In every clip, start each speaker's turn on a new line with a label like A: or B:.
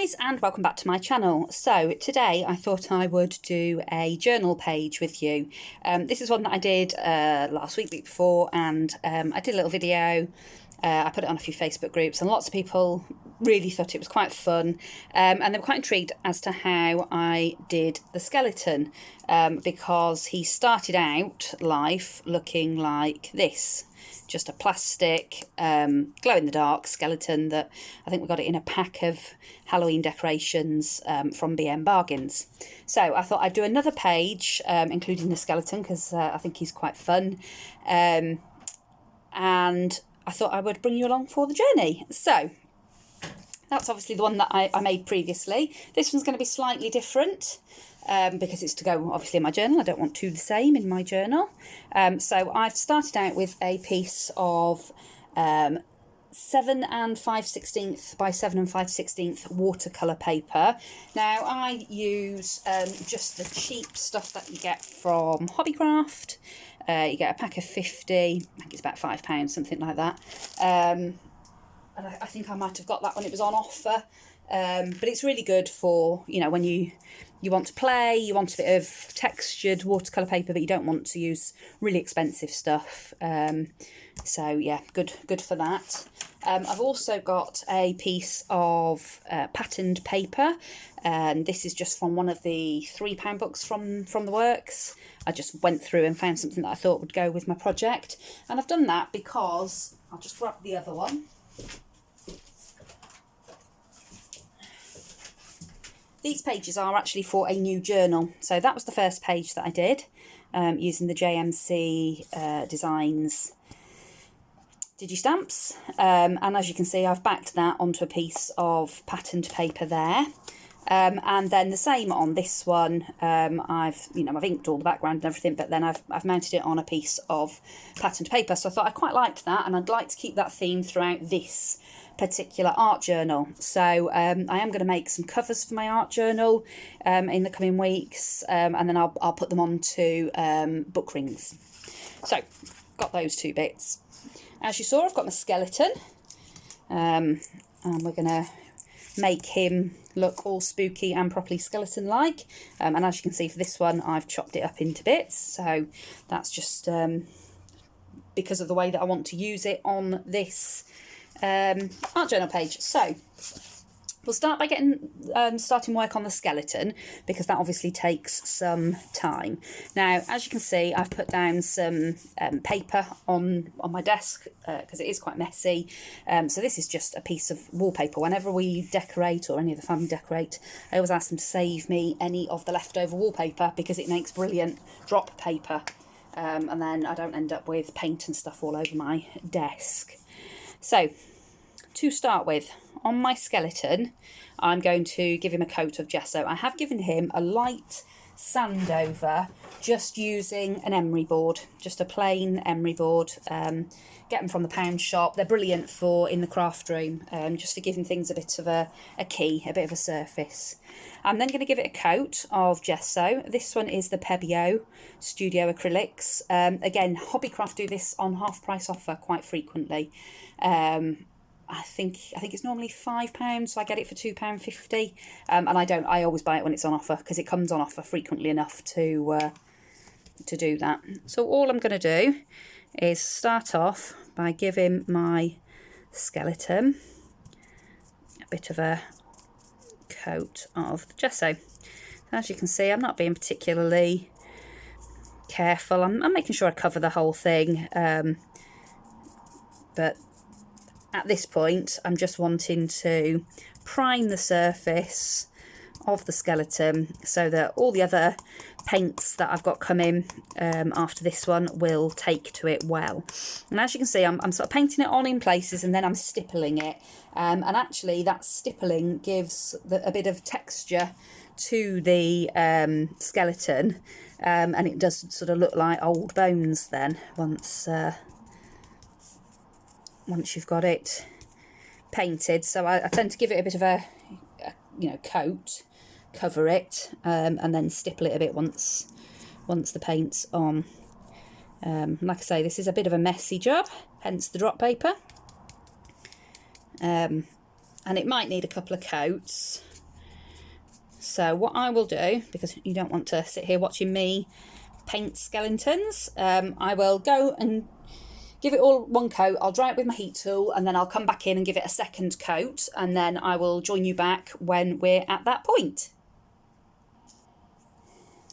A: guys, and welcome back to my channel. So today I thought I would do a journal page with you. This is one that I did last week before, and I did a little video. I put it on a few Facebook groups, and lots of people really thought it was quite fun, and they were quite intrigued as to how I did the skeleton, because he started out life looking like this. Just a plastic glow-in-the-dark skeleton that I think we got it in a pack of Halloween decorations from BM Bargains. So I thought I'd do another page including the skeleton because I think he's quite fun, and I thought I would bring you along for the journey. So that's obviously the one that I made previously. This one's going to be slightly different. Because it's to go obviously in my journal. I don't want two the same in my journal. So I've started out with a piece of 7 5/16 by 7 5/16 watercolour paper. Now I use just the cheap stuff that you get from Hobbycraft. You get a pack of 50, I think it's about £5, something like that. And I think I might have got that when it was on offer. But it's really good for, you know, when you want to play, you want a bit of textured watercolour paper, but you don't want to use really expensive stuff. So yeah, good for that. I've also got a piece of patterned paper, and this is just from one of the £3 books from the works. I just went through and found something that I thought would go with my project, and I've done that because I'll just grab the other one. These pages are actually for a new journal. So that was the first page that I did using the JMC Designs Digistamps. And as you can see, I've backed that onto a piece of patterned paper there. And then the same on this one. I've inked all the background and everything, but then I've mounted it on a piece of patterned paper. So I thought I quite liked that, and I'd like to keep that theme throughout this particular art journal. So I am going to make some covers for my art journal in the coming weeks, and then I'll put them onto book rings. So got those two bits. As you saw, I've got my skeleton, and we're going to make him look all spooky and properly skeleton-like. And as you can see for this one, I've chopped it up into bits. So that's just because of the way that I want to use it on this art journal page. So we'll start by starting work on the skeleton, because that obviously takes some time. Now, as you can see, I've put down some paper on my desk because it is quite messy. So this is just a piece of wallpaper. Whenever we decorate, or any of the family decorate, I always ask them to save me any of the leftover wallpaper because it makes brilliant drop paper, and then I don't end up with paint and stuff all over my desk. So to start with, on my skeleton, I'm going to give him a coat of gesso. I have given him a light sand over, just using an emery board, just a plain emery board. Get them from the pound shop. They're brilliant for in the craft room, just for giving things a bit of a key, a bit of a surface. I'm then going to give it a coat of gesso. This one is the Pebeo Studio Acrylics. Again, Hobbycraft do this on half price offer quite frequently. I think it's normally £5, so I get it for £2.50. And I always buy it when it's on offer, because it comes on offer frequently enough to do that. So all I'm going to do is start off by giving my skeleton a bit of a coat of the gesso. As you can see, I'm not being particularly careful. I'm making sure I cover the whole thing, but at this point I'm just wanting to prime the surface of the skeleton so that all the other paints that I've got coming after this one will take to it well. And as you can see, I'm sort of painting it on in places, and then I'm stippling it, and actually that stippling gives a bit of texture to the skeleton, and it does sort of look like old bones then once you've got it painted. So I tend to give it a bit of a coat, cover it, and then stipple it a bit once the paint's on. Like I say, this is a bit of a messy job, hence the drop paper, and it might need a couple of coats. So what I will do, because you don't want to sit here watching me paint skeletons, I will go and give it all one coat. I'll dry it with my heat tool, and then I'll come back in and give it a second coat, and then I will join you back when we're at that point.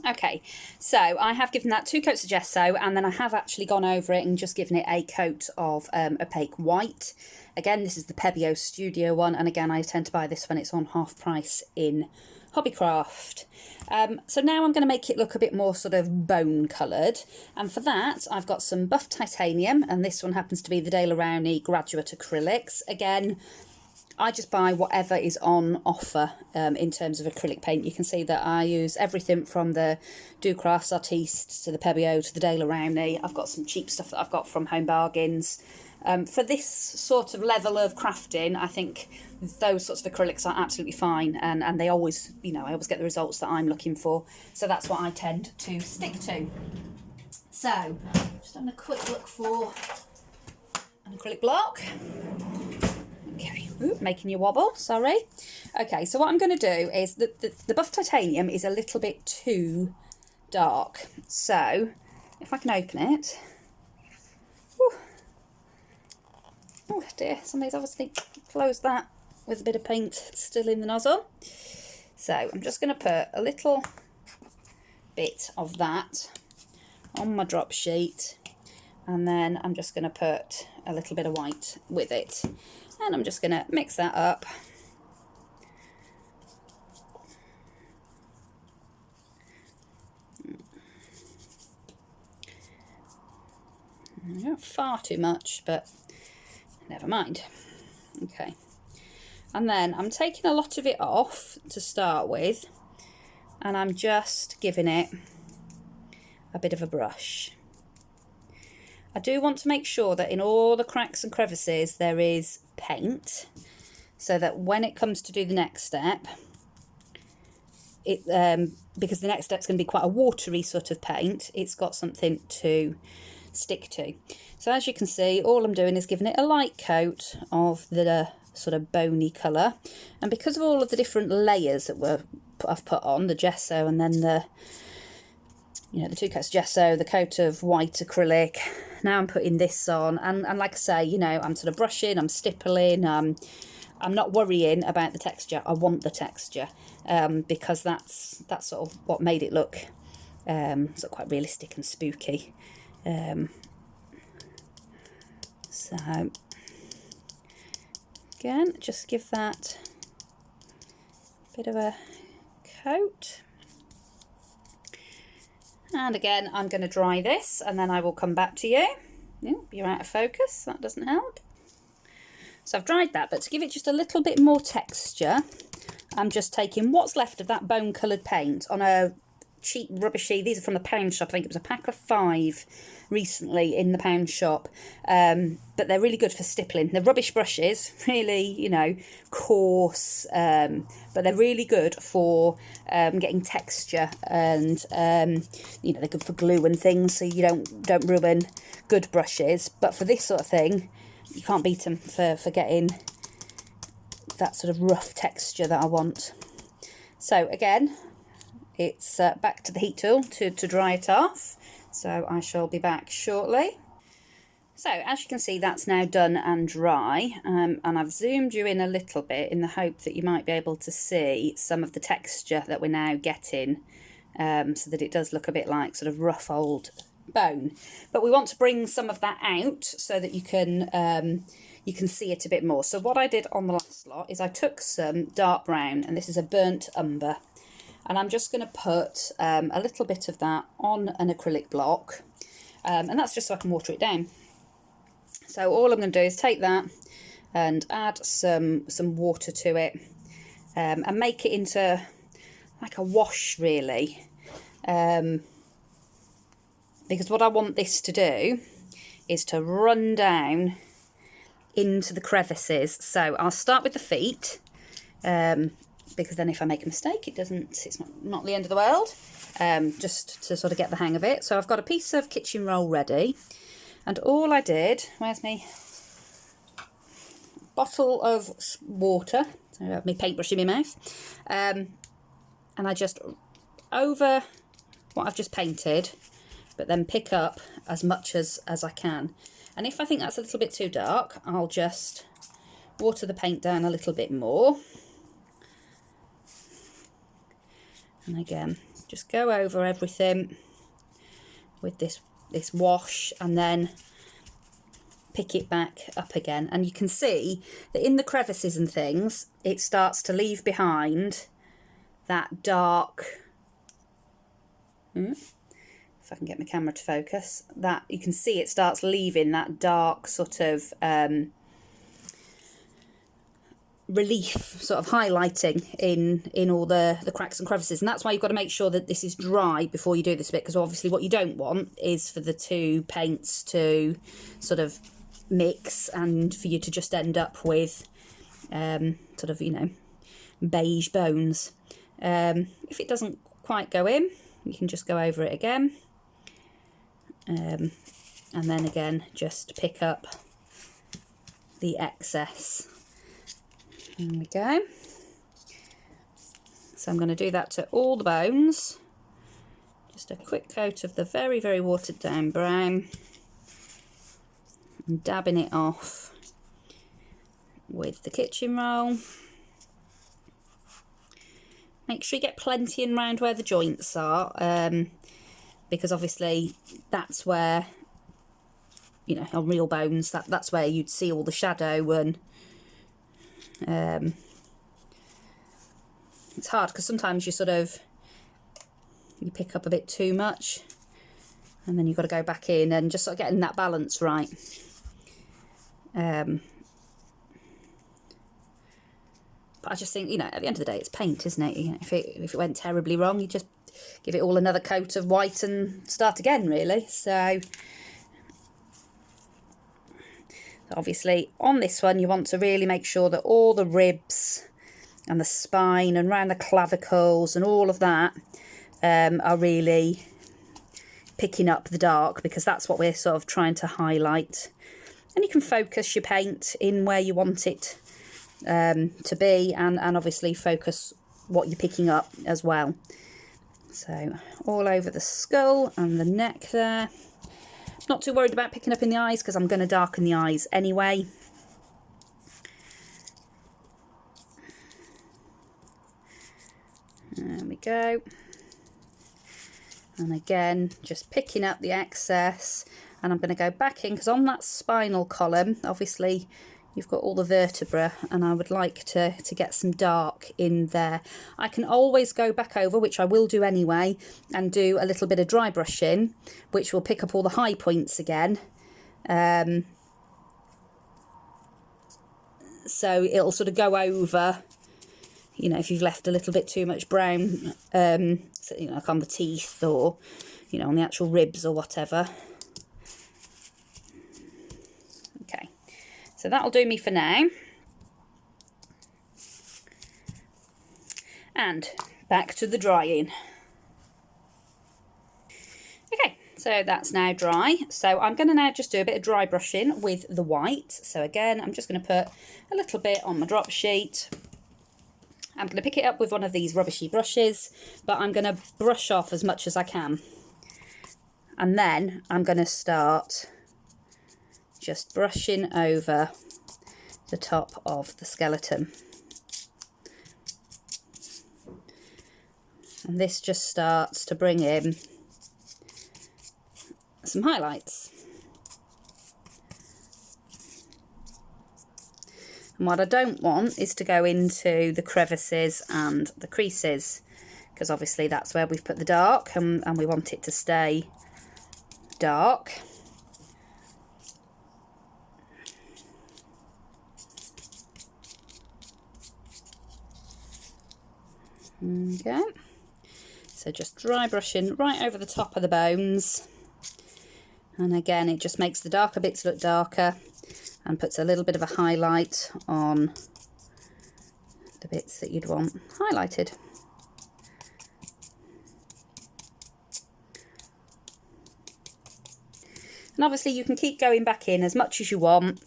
A: Okay, so I have given that 2 coats of gesso, and then I have actually gone over it and just given it a coat of opaque white. Again, this is the Pebeo Studio one, and again, I tend to buy this when it's on half price in Hobbycraft. So now I'm going to make it look a bit more sort of bone coloured, and for that I've got some buff titanium, and this one happens to be the De La Rowney Graduate Acrylics. Again, I just buy whatever is on offer in terms of acrylic paint. You can see that I use everything from the Do Crafts Artistes to the Pebeo to the De La Rowney. I've got some cheap stuff that I've got from Home Bargains. For this sort of level of crafting, I think those sorts of acrylics are absolutely fine, and they always, you know, I always get the results that I'm looking for. So that's what I tend to stick to. So, just having a quick look for an acrylic block. Okay, ooh, making you wobble, sorry. Okay, so what I'm going to do is, the buff titanium is a little bit too dark. So, if I can open it. Whew. Oh dear, somebody's obviously closed that with a bit of paint still in the nozzle. So, I'm just going to put a little bit of that on my drop sheet. And then I'm just going to put a little bit of white with it. And I'm just going to mix that up. Not far too much, but never mind. Okay. And then I'm taking a lot of it off to start with. And I'm just giving it a bit of a brush. I do want to make sure that in all the cracks and crevices there is paint, so that when it comes to do the next step, because the next step's going to be quite a watery sort of paint, it's got something to stick to. So as you can see, all I'm doing is giving it a light coat of the sort of bony colour, and because of all of the different layers that I've put on, the gesso and then the 2 coats of gesso, the coat of white acrylic. Now I'm putting this on, and like I say, I'm sort of brushing, I'm stippling, I'm not worrying about the texture. I want the texture, because that's sort of what made it look sort of quite realistic and spooky. So again, just give that a bit of a coat. And again, I'm going to dry this, and then I will come back to you. Oh, you're out of focus, that doesn't help. So I've dried that, but to give it just a little bit more texture, I'm just taking what's left of that bone coloured paint on a cheap rubbishy, these are from the pound shop, I think it was a pack of 5 recently in the pound shop, but they're really good for stippling. They're rubbish brushes, really, coarse, but they're really good for getting texture, and they're good for glue and things, so you don't ruin good brushes. But for this sort of thing, you can't beat them for getting that sort of rough texture that I want. So again, it's back to the heat tool to dry it off, so I shall be back shortly. So as you can see, that's now done and dry, and I've zoomed you in a little bit in the hope that you might be able to see some of the texture that we're now getting, so that it does look a bit like sort of rough old bone. But we want to bring some of that out so that you can see it a bit more. So what I did on the last lot is I took some dark brown, and this is a burnt umber, and I'm just going to put a little bit of that on an acrylic block, and that's just so I can water it down. So all I'm going to do is take that and add some water to it, and make it into like a wash, really, because what I want this to do is to run down into the crevices. So I'll start with the feet, because then if I make a mistake, it's not the end of the world, just to sort of get the hang of it. So I've got a piece of kitchen roll ready, and all I did, where's my bottle of water, so I have my paintbrush in my mouth, and I just over what I've just painted, but then pick up as much as I can. And if I think that's a little bit too dark, I'll just water the paint down a little bit more. And again, just go over everything with this wash, and then pick it back up again. And you can see that in the crevices and things, it starts to leave behind that dark, if I can get my camera to focus, that you can see it starts leaving that dark sort of relief, sort of highlighting in all the cracks and crevices. And that's why you've got to make sure that this is dry before you do this bit, because obviously what you don't want is for the two paints to sort of mix and for you to just end up with sort of, you know, beige bones. If it doesn't quite go in, you can just go over it again, and then again just pick up the excess. There we go. So I'm going to do that to all the bones. Just a quick coat of the very, very watered down brown, and dabbing it off with the kitchen roll. Make sure you get plenty in round where the joints are, because obviously that's where, you know, on real bones, that's where you'd see all the shadow. And it's hard because sometimes you pick up a bit too much, and then you've got to go back in and just sort of getting that balance right. But I just think, you know, at the end of the day, it's paint, isn't it? You know, if it went terribly wrong, you just give it all another coat of white and start again, really. So obviously on this one, you want to really make sure that all the ribs and the spine and around the clavicles and all of that are really picking up the dark, because that's what we're sort of trying to highlight. And you can focus your paint in where you want it to be, and obviously focus what you're picking up as well. So all over the skull and the neck there. Not too worried about picking up in the eyes, because I'm going to darken the eyes anyway. There we go. And again, just picking up the excess, and I'm going to go back in, because on that spinal column, obviously you've got all the vertebra, and I would like to get some dark in there. I can always go back over, which I will do anyway, and do a little bit of dry brushing, which will pick up all the high points again. So it'll sort of go over, you know, if you've left a little bit too much brown, so, you know, like on the teeth, or, you know, on the actual ribs or whatever. Okay. So that'll do me for now. And back to the drying. Okay, so that's now dry. So I'm going to now just do a bit of dry brushing with the white. So again, I'm just going to put a little bit on my drop sheet. I'm going to pick it up with one of these rubbishy brushes, but I'm going to brush off as much as I can. And then I'm going to start just brushing over the top of the skeleton. And this just starts to bring in some highlights. And what I don't want is to go into the crevices and the creases, because obviously that's where we've put the dark, and we want it to stay dark. Okay, so just dry brushing right over the top of the bones, and again it just makes the darker bits look darker and puts a little bit of a highlight on the bits that you'd want highlighted. And obviously you can keep going back in as much as you want.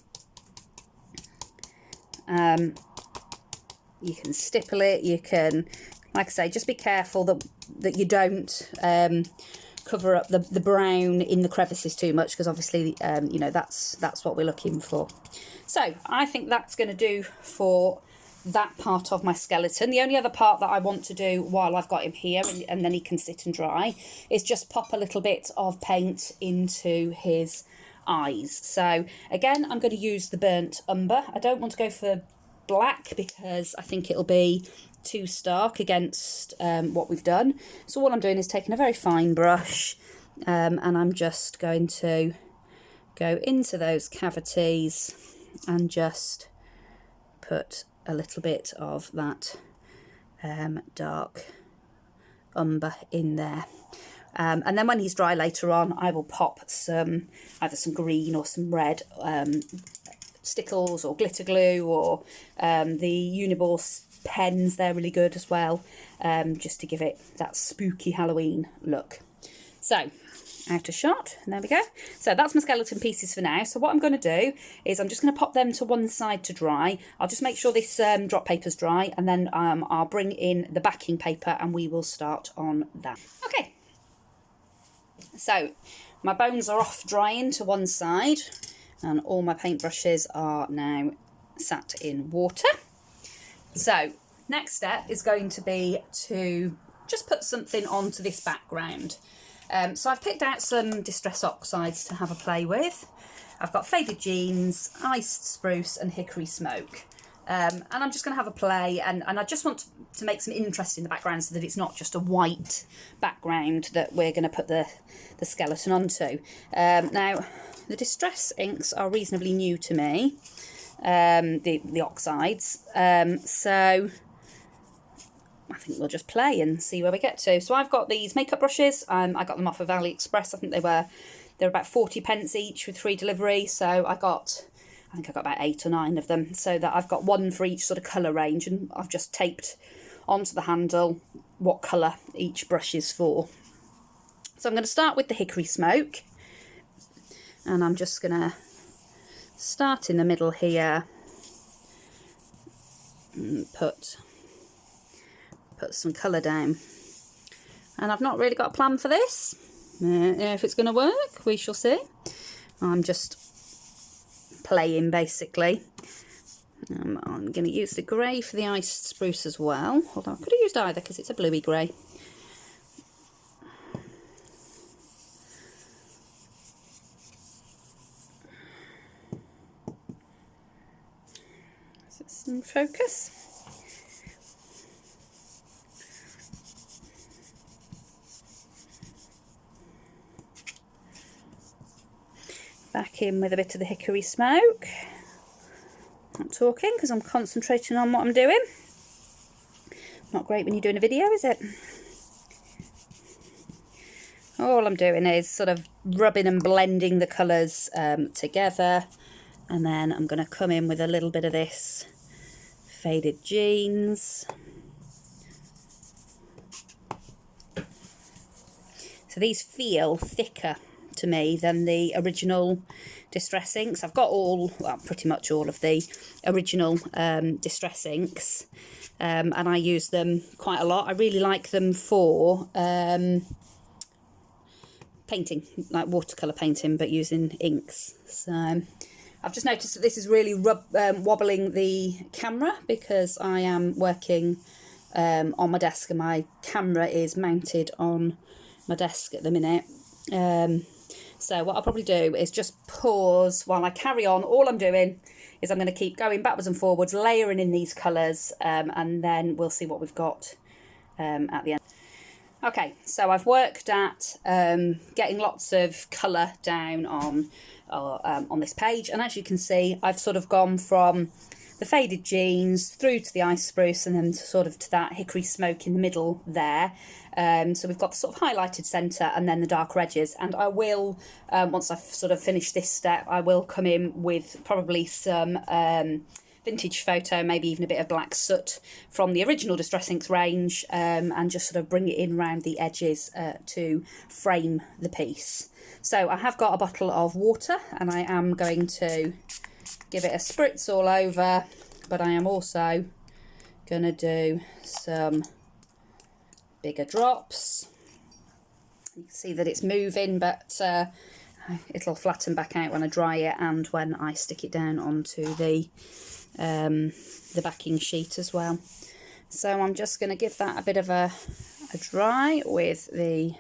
A: You can stipple it, you can, like I say, just be careful that you don't cover up the brown in the crevices too much, because obviously you know, that's what we're looking for. So I think that's going to do for that part of my skeleton. The only other part that I want to do while I've got him here, and then he can sit and dry, is just pop a little bit of paint into his eyes. So again, I'm going to use the burnt umber. I don't want to go for black because I think it'll be too stark against what we've done. So all I'm doing is taking a very fine brush and I'm just going to go into those cavities and just put a little bit of that dark umber in there. And then when he's dry later on, I will pop some, either some green or some red stickles or glitter glue, or the Uniborse pens, they're really good as well, just to give it that spooky Halloween look. So, out of shot, and there we go. So that's my skeleton pieces for now. So what I'm going to do is I'm just going to pop them to one side to dry. I'll just make sure this drop paper's dry, and then I'll bring in the backing paper and we will start on that. Okay, so my bones are off drying to one side, and all my paintbrushes are now sat in water. So next step is going to be to just put something onto this background. So I've picked out some Distress Oxides to have a play with. I've got Faded Jeans, Iced Spruce and Hickory Smoke. And I'm just going to have a play, and I just want to make some interest in the background so that it's not just a white background that we're going to put the skeleton onto. Now, the Distress inks are reasonably new to me, the oxides, so I think we'll just play and see where we get to. So I've got these makeup brushes. I got them off of AliExpress. I think they're about 40p each with free delivery. So I think I got about 8 or 9 of them. So that I've got one for each sort of colour range, and I've just taped onto the handle what colour each brush is for. So I'm going to start with the Hickory Smoke, and I'm just going to start in the middle here and put some colour down. And I've not really got a plan for this. If it's going to work, we shall see. I'm just playing basically. I'm going to use the grey for the Iced Spruce as well. Although I could have used either because it's a bluey grey. Is it some focus? Back in with a bit of the Hickory Smoke. Not talking because I'm concentrating on what I'm doing. Not great when you're doing a video, is it? All I'm doing is sort of rubbing and blending the colours together, and then I'm going to come in with a little bit of this Faded Jeans. So these feel thicker to me than the original Distress inks. I've got pretty much all of the original Distress inks, and I use them quite a lot. I really like them for painting, like watercolour painting, but using inks. So I've just noticed that this is really wobbling the camera because I am working on my desk, and my camera is mounted on my desk at the minute. So what I'll probably do is just pause while I carry on. All I'm doing is I'm going to keep going backwards and forwards, layering in these colours, and then we'll see what we've got at the end. Okay, so I've worked at getting lots of colour down on this page, and as you can see, I've sort of gone from the Faded Jeans through to the Iced Spruce, and then sort of to that Hickory Smoke in the middle there. So we've got the sort of highlighted centre and then the darker edges, and I will, once I've sort of finished this step, I will come in with probably some vintage photo, maybe even a bit of black soot from the original Distress Inks range, and just sort of bring it in around the edges to frame the piece. So I have got a bottle of water, and I am going to give it a spritz all over, but I am also going to do some bigger drops. You can see that it's moving, but it'll flatten back out when I dry it and when I stick it down onto the backing sheet as well. So I'm just going to give that a bit of a dry with the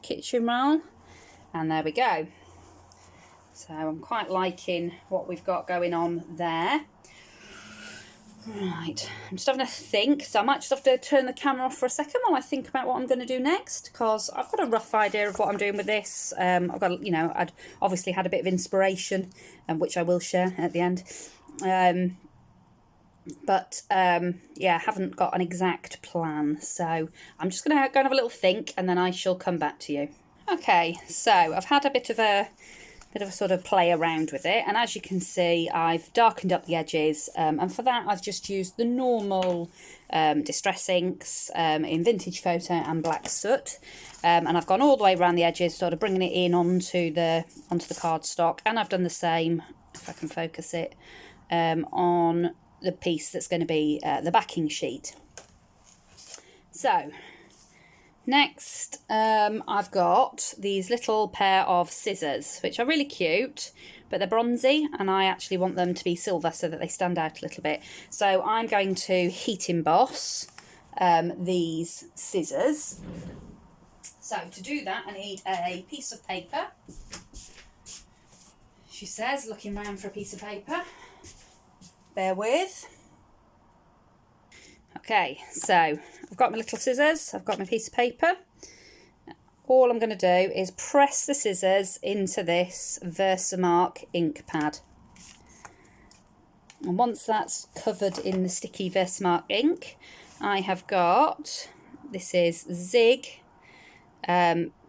A: kitchen roll, and there we go. So I'm quite liking what we've got going on there. Right, I'm just having a think, so I might just have to turn the camera off for a second while I think about what I'm going to do next, because I've got a rough idea of what I'm doing with this. I've got, you know, I'd obviously had a bit of inspiration, which I will share at the end. Yeah, I haven't got an exact plan, so I'm just going to go and have a little think, and then I shall come back to you. Okay, so I've had a bit of a sort of play around with it, and as you can see I've darkened up the edges, and for that I've just used the normal distress inks in Vintage Photo and Black Soot, and I've gone all the way around the edges, sort of bringing it in onto the cardstock, and I've done the same, if I can focus it, on the piece that's going to be the backing sheet. So next, I've got these little pair of scissors, which are really cute, but they're bronzy, and I actually want them to be silver so that they stand out a little bit. So I'm going to heat emboss these scissors. So to do that, I need a piece of paper. She says, looking around for a piece of paper. Bear with. Okay, so I've got my little scissors, I've got my piece of paper. All I'm going to do is press the scissors into this Versamark ink pad. And once that's covered in the sticky Versamark ink, I have got, this is Zig,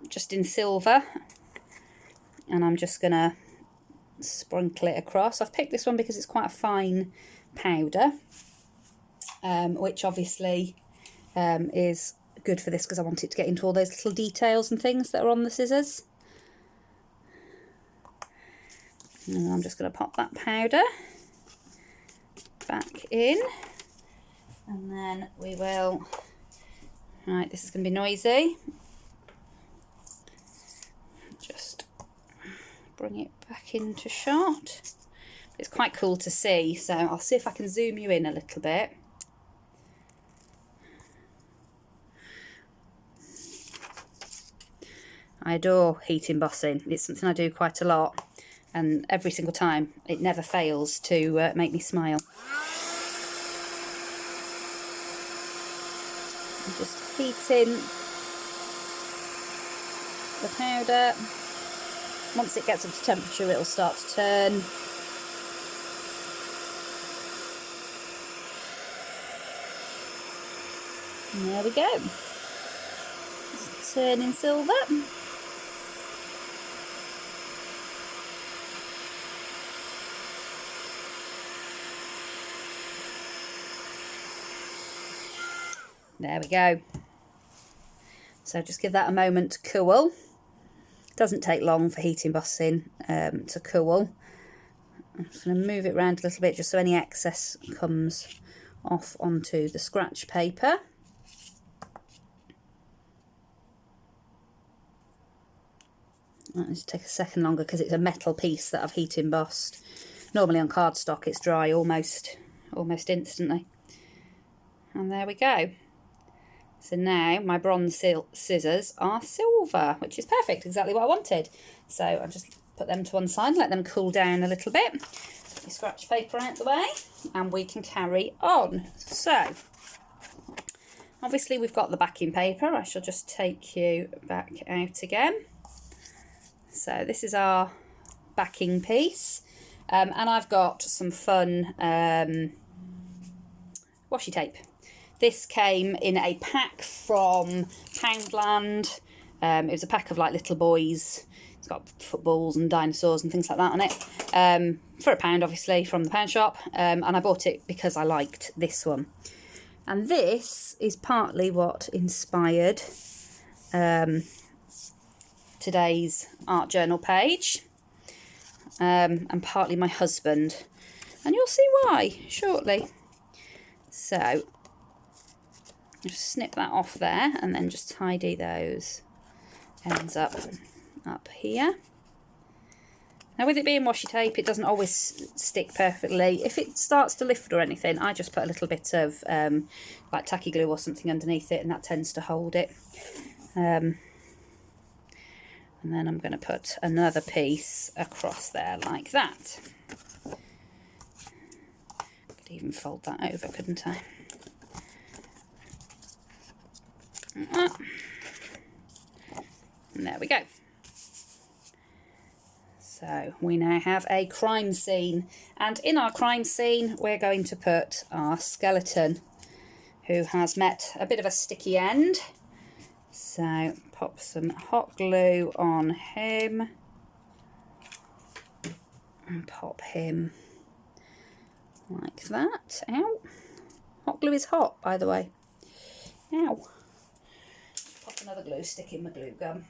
A: just in silver. And I'm just going to sprinkle it across. I've picked this one because it's quite a fine powder. Which obviously is good for this because I want it to get into all those little details and things that are on the scissors. And I'm just going to pop that powder back in, and then we will, right, this is going to be noisy, just bring it back into shot. It's quite cool to see, so I'll see if I can zoom you in a little bit. I adore heat embossing. It's something I do quite a lot, and every single time it never fails to make me smile. I'm just heating the powder. Once it gets up to temperature, it'll start to turn. And there we go. It's turning silver. There we go. So just give that a moment to cool. Doesn't take long for heat embossing to cool. I'm just going to move it around a little bit just so any excess comes off onto the scratch paper. That just take a second longer because it's a metal piece that I've heat embossed. Normally on cardstock it's dry almost instantly. And there we go. So now my bronze scissors are silver, which is perfect, exactly what I wanted. So I'll just put them to one side, let them cool down a little bit. Put your scratch paper out the way, and we can carry on. So obviously we've got the backing paper. I shall just take you back out again. So this is our backing piece, and I've got some fun washi tape. This came in a pack from Poundland. It was a pack of like little boys. It's got footballs and dinosaurs and things like that on it. For £1, obviously, from the pound shop. And I bought it because I liked this one. And this is partly what inspired today's art journal page. And partly my husband. And you'll see why shortly. So Just snip that off there and then just tidy those ends up here. Now with it being washi tape, it doesn't always stick perfectly. If it starts to lift or anything, I just put a little bit of like tacky glue or something underneath it, and that tends to hold it. And then I'm going to put another piece across there like that. Could even fold that over, couldn't I? And there we go. So we now have a crime scene, and in our crime scene we're going to put our skeleton, who has met a bit of a sticky end. So pop some hot glue on him and pop him like that. Ow! Hot glue is hot, by the way. Ow! Pop another glue stick in my glue gun.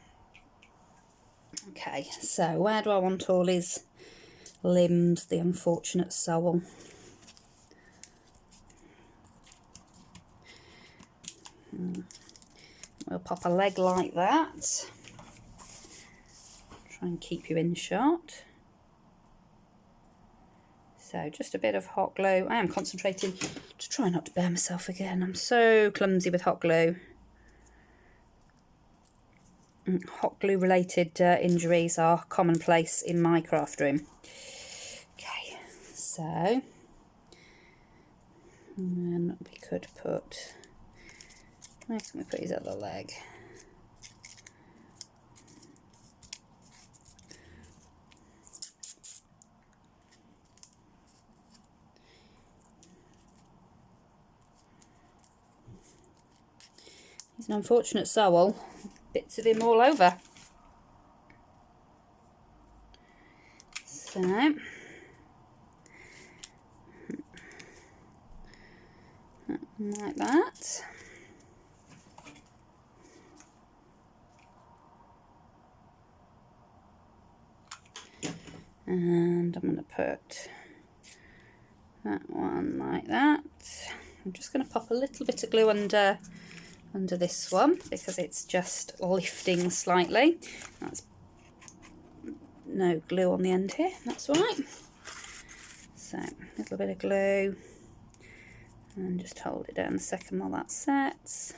A: Okay, so where do I want all his limbs, the unfortunate soul? We'll pop a leg like that. Try and keep you in shot. So just a bit of hot glue. I am concentrating to try not to burn myself again. I'm so clumsy with hot glue. Hot glue related injuries are commonplace in my craft room. Okay, so and then we could put, where can we put his other leg? He's an unfortunate soul. Bits of him all over. So like that. And I'm going to put that one like that. I'm just going to pop a little bit of glue under this one because it's just lifting slightly. That's no glue on the end here, that's right. So a little bit of glue and just hold it down a second while that sets.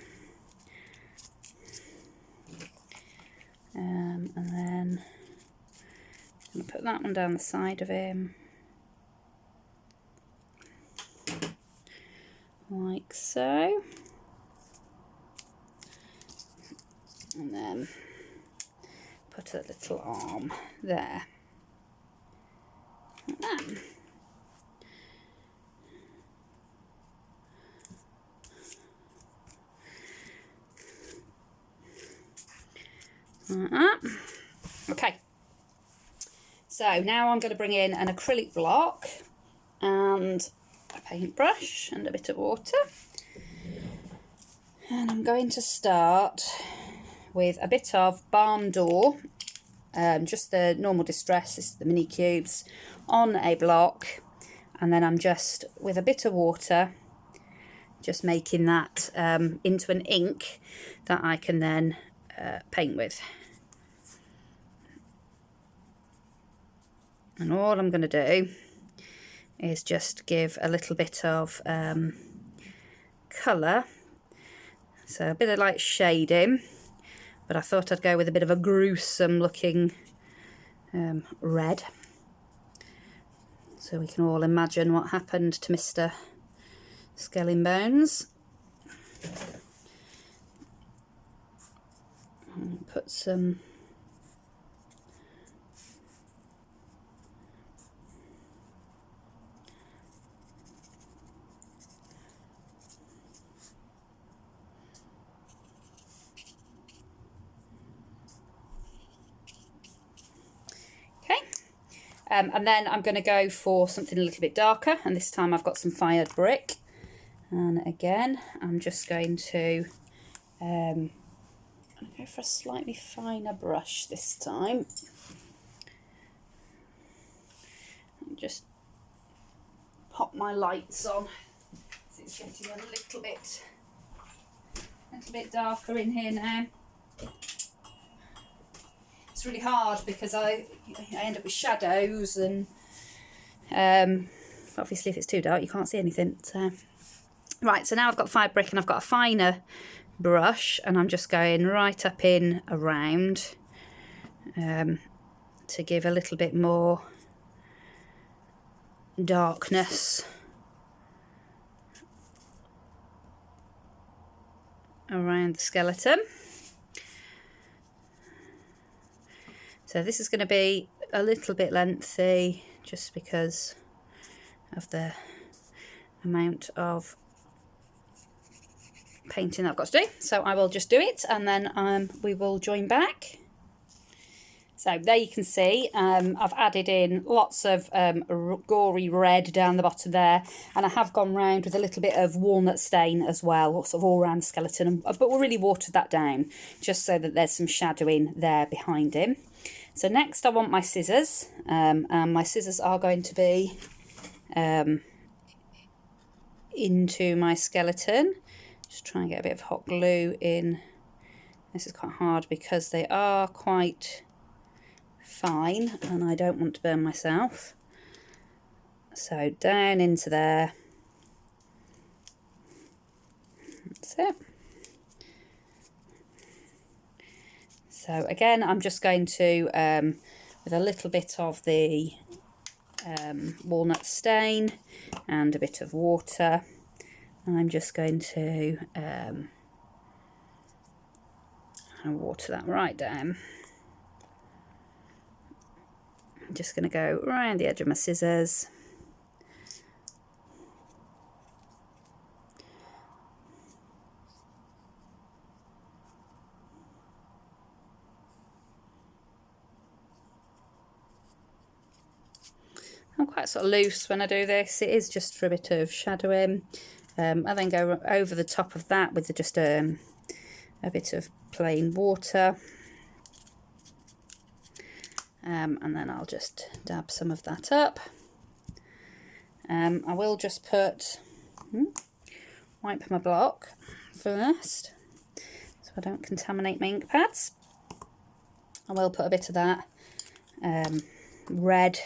A: And then I'm going to put that one down the side of him like so. And then put a little arm there. Like that. Like that. Okay. So now I'm going to bring in an acrylic block and a paintbrush and a bit of water. And I'm going to start with a bit of Balm Door, just the normal distress, this is the mini cubes, on a block, and then I'm just, with a bit of water, just making that into an ink that I can then paint with. And all I'm going to do is just give a little bit of colour, so a bit of light shading. But I thought I'd go with a bit of a gruesome looking red. So we can all imagine what happened to Mr. Skelling Bones. And put some and then I'm going to go for something a little bit darker, and this time I've got some fired brick. And again, I'm just going to go for a slightly finer brush this time. And just pop my lights on. It's getting a little bit little bit darker in here now. It's really hard because I end up with shadows, and obviously if it's too dark you can't see anything. So. Right, so now I've got fabric and I've got a finer brush, and I'm just going right up in around to give a little bit more darkness around the skeleton. So this is going to be a little bit lengthy just because of the amount of painting that I've got to do. So I will just do it, and then we will join back. So there you can see I've added in lots of gory red down the bottom there, and I have gone round with a little bit of walnut stain as well, sort of all around the skeleton, but we really watered that down just so that there's some shadowing there behind him. So next I want my scissors, and my scissors are going to be into my skeleton. Just try and get a bit of hot glue in. This is quite hard because they are quite fine and I don't want to burn myself. So down into there. That's it. So again, I'm just going to, with a little bit of the walnut stain and a bit of water, I'm just going to water that right down. I'm just going to go around the edge of my scissors. I'm quite sort of loose when I do this. It is just for a bit of shadowing. I then go over the top of that with just a bit of plain water. And then I'll just dab some of that up. I will just wipe my block first so I don't contaminate my ink pads. I will put a bit of that red.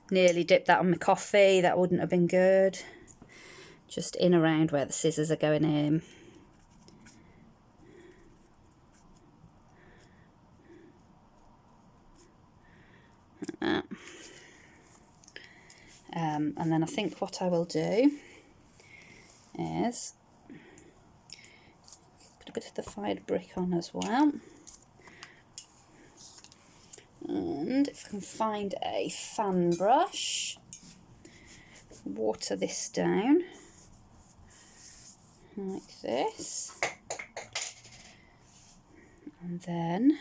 A: Nearly dipped that on my coffee, that wouldn't have been good. Just in around where the scissors are going in. Like that. And then I think what I will do is put a bit of the fired brick on as well. And if I can find a fan brush, water this down like this. And then,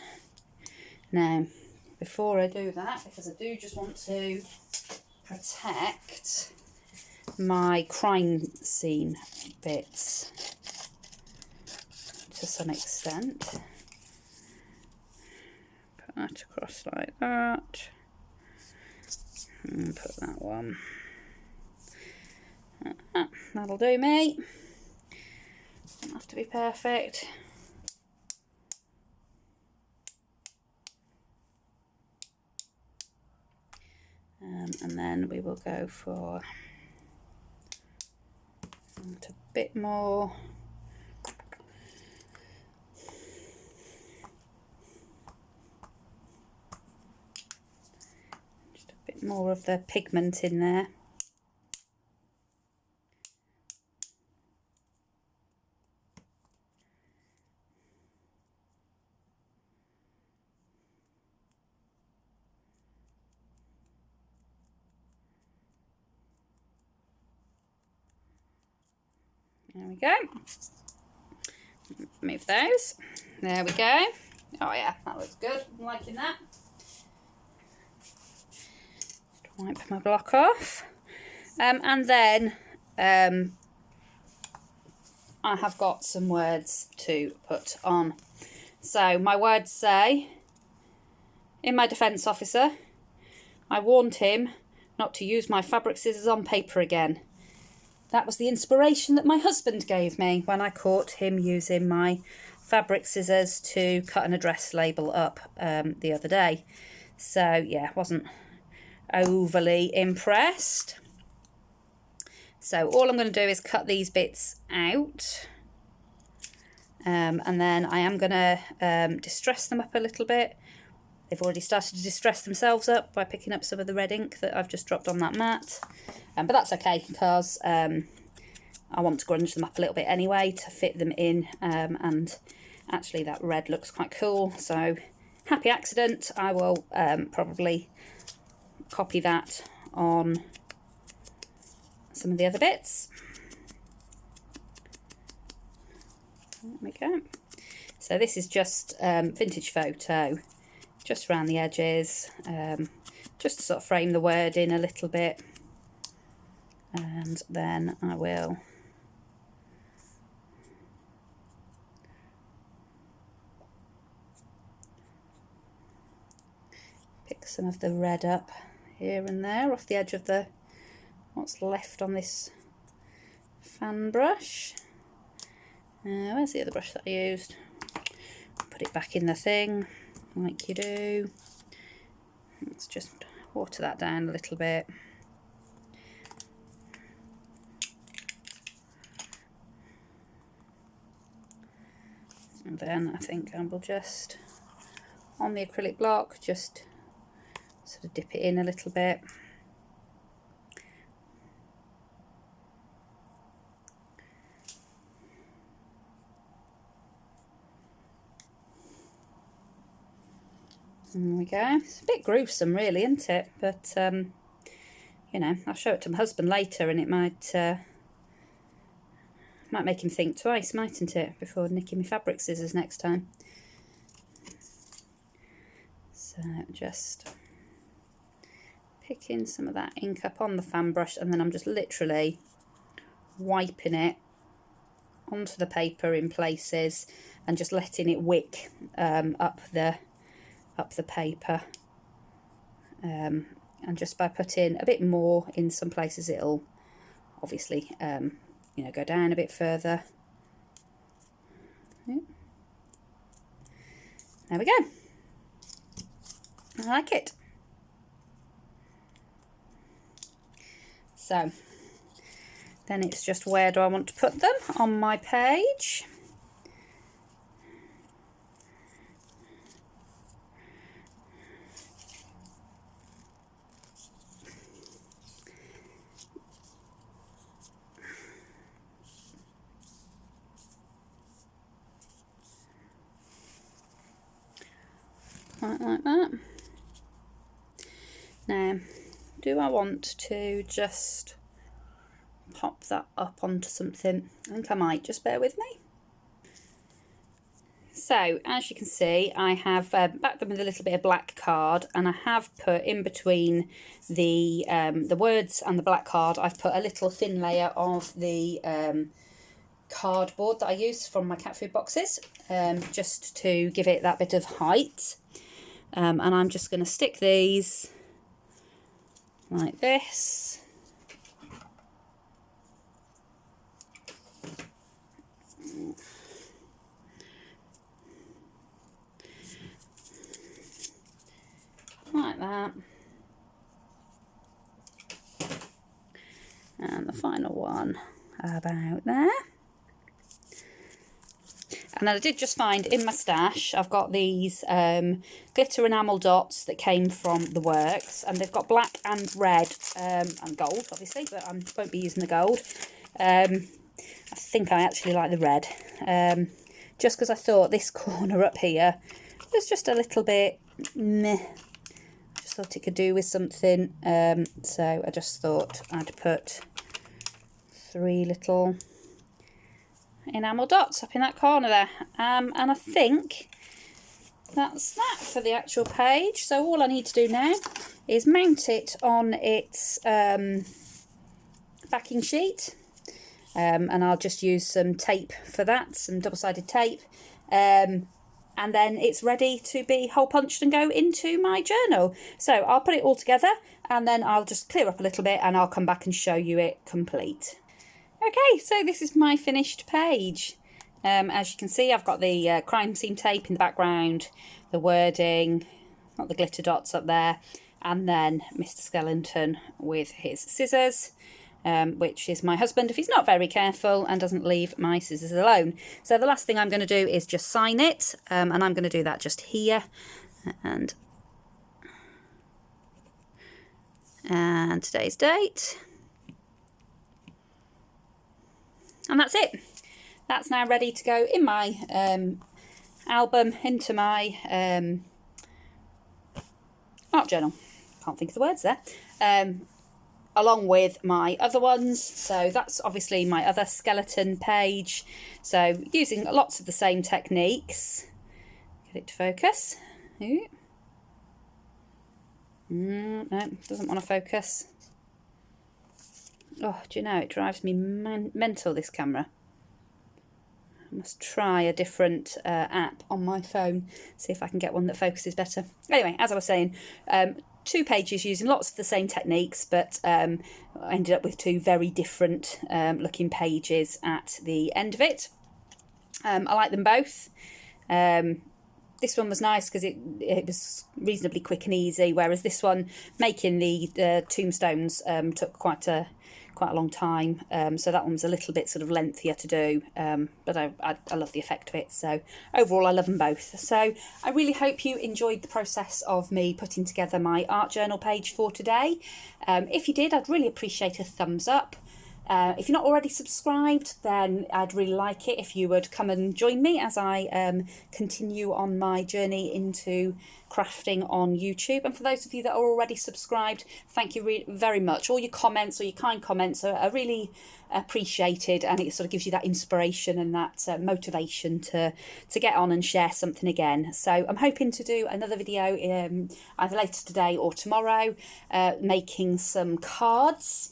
A: now, before I do that, because I do just want to protect my crime scene bits to some extent. Put that across like that, and put that one. That'll do me. Doesn't have to be perfect. And then we will go for a bit more. Just a bit more of the pigment in there. There we go. Move those. There we go. Oh yeah, that looks good. I'm liking that. Wipe my block off. And then I have got some words to put on. So my words say, in my defence officer, I warned him not to use my fabric scissors on paper again. that was the inspiration that my husband gave me when I caught him using my fabric scissors to cut an address label up the other day. So yeah, wasn't overly impressed. So all I'm going to do is cut these bits out, and then I am going to distress them up a little bit. They've already started to distress themselves up by picking up some of the red ink that I've just dropped on that mat, but that's okay because I want to grunge them up a little bit anyway to fit them in, and actually that red looks quite cool, so happy accident. I will probably copy that on some of the other bits. There we go. So this is just vintage photo, just around the edges, just to sort of frame the word in a little bit, and then I will pick some of the red up here and there off the edge of the what's left on this fan brush. Where's the other brush that I used? Put it back in the thing like you do. Let's just water that down a little bit. And then I think I will just, on the acrylic block, just sort of dip it in a little bit. There we go. It's a bit gruesome really, isn't it? But you know, I'll show it to my husband later and it might make him think twice, mightn't it, before nicking my fabric scissors next time. So just picking some of that ink up on the fan brush, and then I'm just literally wiping it onto the paper in places and just letting it wick up the paper, and just by putting a bit more in some places it'll obviously you know, go down a bit further. Yeah. There we go. I like it. So then it's just, where do I want to put them on my page? Like that. Now, do I want to just pop that up onto something? I think I might, just bear with me. So, as you can see, I have backed them with a little bit of black card, and I have put in between the words and the black card, I've put a little thin layer of the cardboard that I use from my cat food boxes, just to give it that bit of height. And I'm just going to stick these like this. Like that. And the final one about there. And then I did just find in my stash, I've got these glitter enamel dots that came from the works, and they've got black and red and gold, obviously, but I won't be using the gold. I think I actually like the red, just because I thought this corner up here was just a little bit meh. I just thought it could do with something, so I just thought I'd put 3 little enamel dots up in that corner there, and I think that's that for the actual page. So all I need to do now is mount it on its backing sheet, and I'll just use some tape for that, some double-sided tape, and then it's ready to be hole punched and go into my journal. So I'll put it all together and then I'll just clear up a little bit and I'll come back and show you it complete. Okay, so this is my finished page. As you can see, I've got the crime scene tape in the background, the wording, not the glitter dots up there, and then Mr. Skellington with his scissors, which is my husband if he's not very careful and doesn't leave my scissors alone. So the last thing I'm going to do is just sign it, and I'm going to do that just here, and today's date. And that's it. That's now ready to go in my album, into my art journal. Can't think of the words there. Along with my other ones. So that's obviously my other skeleton page. So using lots of the same techniques. Get it to focus. Ooh. No, doesn't want to focus. Oh, do you know, it drives me mental, this camera. I must try a different app on my phone, see if I can get one that focuses better. Anyway, as I was saying, 2 pages using lots of the same techniques, but I ended up with 2 very different looking pages at the end of it. I like them both. This one was nice because it was reasonably quick and easy, whereas this one, making the tombstones, took quite a long time, so that one was a little bit sort of lengthier to do, but I love the effect of it. So overall I love them both. So I really hope you enjoyed the process of me putting together my art journal page for today. If you did, I'd really appreciate a thumbs up. If you're not already subscribed, then I'd really like it if you would come and join me as I continue on my journey into crafting on YouTube. And for those of you that are already subscribed, thank you very much. All your comments, or your kind comments, are really appreciated, and it sort of gives you that inspiration and that motivation to get on and share something again. So I'm hoping to do another video either later today or tomorrow, making some cards.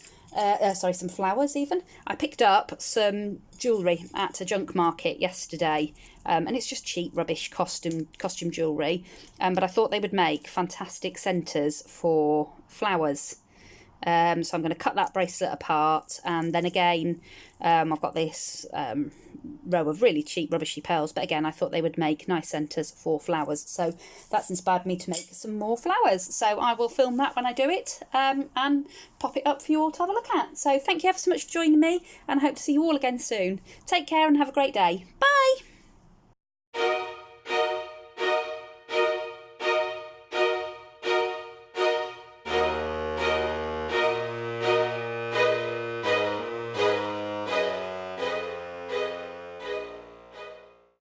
A: Some flowers even. I picked up some jewellery at a junk market yesterday, and it's just cheap rubbish costume jewellery, but I thought they would make fantastic centres for flowers. So I'm going to cut that bracelet apart, and then again I've got this row of really cheap rubbishy pearls, but again I thought they would make nice centres for flowers, so that's inspired me to make some more flowers. So I will film that when I do it, and pop it up for you all to have a look at. So thank you ever so much for joining me, and I hope to see you all again soon. Take care and have a great day. Bye.